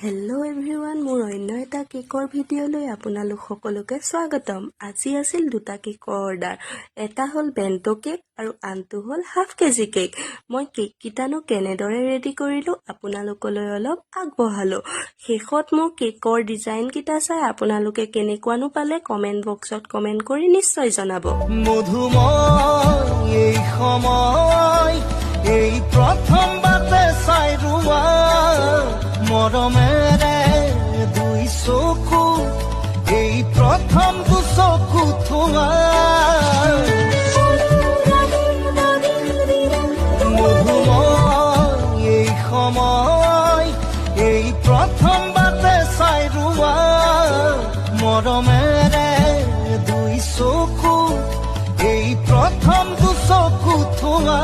Hello' everyone, মোৰ অন্য এটা কেকৰ ভিডিঅ'লৈ আপোনালোক সকলোকে স্বাগতম। আজি আছিল দুটা কেকৰ অৰ্ডাৰ। এটা হ'ল বেণ্টো কেক আৰু আনটো হ'ল হাফ কেজি কেক। মই কেককেইটানো কেনেদৰে ৰেডি কৰিলোঁ আপোনালোকলৈ অলপ আগবঢ়ালোঁ। শেষত মোৰ কেকৰ ডিজাইনকেইটা চাই আপোনালোকে কেনেকুৱানো পালে কমেণ্ট বক্সত কমেণ্ট কৰি নিশ্চয় জনাব। মধুময় এই সময় এই প্ৰথম বাতে চাই ৰোৱা মৰমেৰে দুই চকু এই প্ৰথম চকু থোৱা মধুময় এই সময় এই প্ৰথম বাতে চাই ৰোৱা মৰমেৰে দুই চকু এই প্ৰথম চকু থোৱা